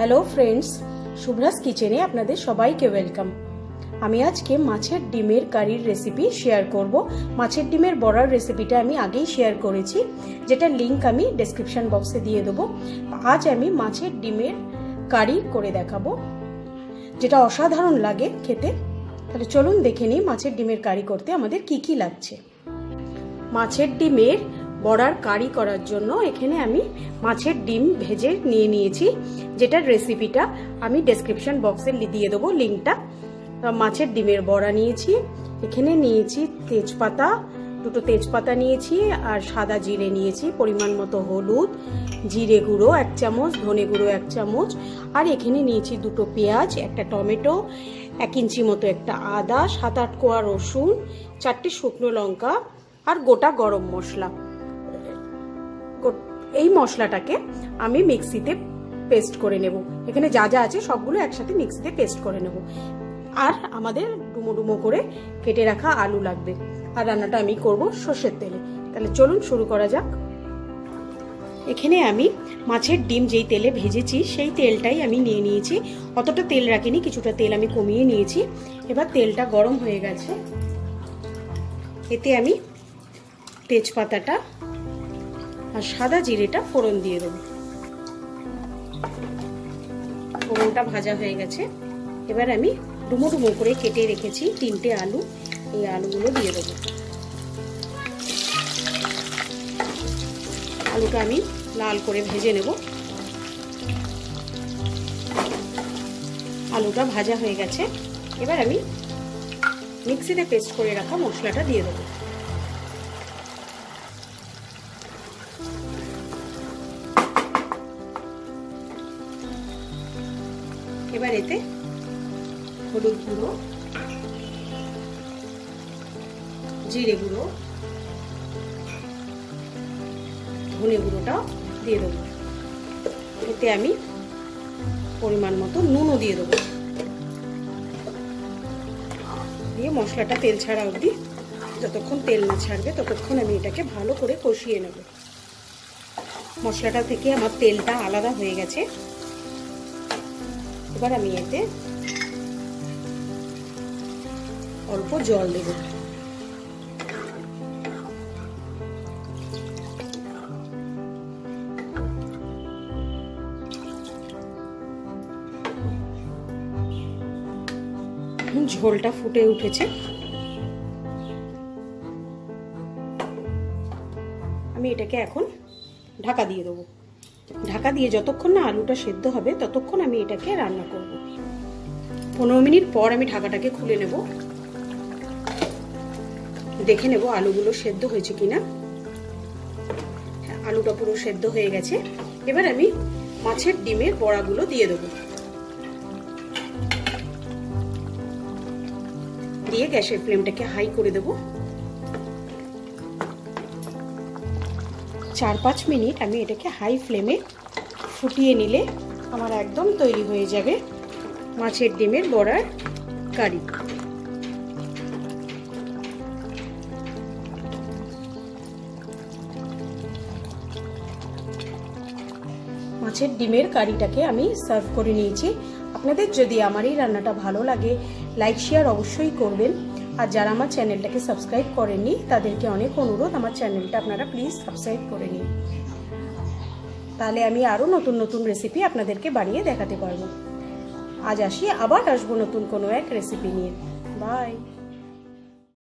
Hello friends, শুভ্রাস কিচেনে আপনাদের সবাইকে ওয়েলকাম। আমি আজকে মাছের ডিমের কারির রেসিপি শেয়ার করব। মাছের ডিমের বড়ার রেসিপিটা আমি আগেই শেয়ার করেছি, যেটা লিংক আমি ডেসক্রিপশন বক্সে দিয়ে দেবো। আজ আমি মাছের ডিমের কারি করে দেখাবো, যেটা অসাধারণ লাগে খেতে। তাহলে চলুন দেখে নিই মাছের ডিমের কারি করতে আমাদের কি কি লাগছে। মাছের ডিমের বড়ার কারি করার জন্য এখানে আমি মাছের ডিম ভেজে নিয়ে নিয়েছি, যেটার রেসিপিটা আমি ডেসক্রিপশন বক্সে দিয়ে দেবো লিঙ্কটা। মাছের ডিমের বড়া নিয়েছি, এখানে নিয়েছি তেজপাতা, দুটো তেজপাতা নিয়েছি, আর সাদা জিরে নিয়েছি, পরিমাণ মতো হলুদ, জিরে গুঁড়ো 1 চামচ, ধনে গুঁড়ো 1 চামচ, আর এখানে নিয়েছি দুটো পেঁয়াজ, একটা টমেটো, 1 ইঞ্চি মতো একটা আদা, 7-8 কোয়া রসুন, 4টে শুকনো লঙ্কা, আর গোটা গরম মশলা। এই মশলাটাকে আমি মিক্সিতে পেস্ট করে নেব। এখানে যা যা আছে সবগুলো একসাথে মিক্সিতে পেস্ট করে নেব। আর আমাদের ডুমো ডুমো করে কেটে রাখা আলু লাগবে। আর রান্নাটা আমি করব সর্ষের তেলে। তাহলে চলুন শুরু করা যাক। এখানে আমি মাছের ডিম যেই তেলে ভেজেছি সেই তেলটাই আমি নিয়ে নিয়েছি। অতটা তেল রাখিনি, কিছুটা তেল আমি কমিয়ে নিয়েছি। এবার তেলটা গরম হয়ে গেছে, এতে আমি তেজপাতাটা আর সাদা জিরেটা ফোড়ন দিয়ে দেবো। ফোড়নটা ভাজা হয়ে গেছে, এবার আমি ডুমো ডুমো করে কেটে রেখেছি 3টে আলু, এই আলুগুলো দিয়ে দেবো। আলুটা আমি লাল করে ভেজে নেব। আলুটা ভাজা হয়ে গেছে, এবার আমি মিক্সিতে পেস্ট করে রাখা মশলাটা দিয়ে দেবো। এবার এতে হলুদ গুঁড়ো, জিরে গুঁড়ো, ধনে গুঁড়োটা দিয়ে দেবো। এতে আমি পরিমাণ মতো নুনও দিয়ে দেবো। দিয়ে মশলাটা তেল ছাড়া অবধি, যতক্ষণ তেল না ছাড়বে ততক্ষণ আমি এটাকে ভালো করে কষিয়ে নেব। মশলাটা থেকে আমার তেলটা আলাদা হয়ে গেছে। এবার আমি এতে অল্প জল দেব। ঝোলটা ফুটে উঠেছে, আমি এটাকে এখন ঢাকা দিয়ে দেবো। ঢাকা দিয়ে যতক্ষণ না আলুটা সেদ্ধ হবে ততক্ষণ আমি এটাকে রান্না করব। 15 মিনিট পর আমি ঢাকাটাকে খুলে নেব, দেখে নেব আলুগুলো সেদ্ধ হয়েছে কিনা। আলুটা পুরো সেদ্ধ হয়ে গেছে। এবার আমি মাছের ডিমের বড়াগুলো দিয়ে দেবো। দিয়ে গ্যাসের ফ্লেমটাকে হাই করে দেব। 4-5 মিনিট আমি এটাকে হাই ফ্লেমে ফুটিয়ে নিলে আমার একদম তৈরি হয়ে যাবে মাছের ডিমের বড়ার কারি। মাছের ডিমের কারিটাকে আমি সার্ভ করে নিয়েছি। আপনাদের যদি আমার এই রান্নাটা ভালো লাগে, লাইক শেয়ার অবশ্যই করবেন। আর যারা আমার চ্যানেলটাকে সাবস্ক্রাইব করেননি তাদেরকে অনেক অনুরোধ, আমার চ্যানেলটা আপনারা প্লিজ সাবস্ক্রাইব করে নিন। তাহলে আমি আরও নতুন নতুন রেসিপি আপনাদেরকে বানিয়ে দেখাতে পারবো। আজ আসি, আবার আসবো নতুন কোনো এক রেসিপি নিয়ে। বাই।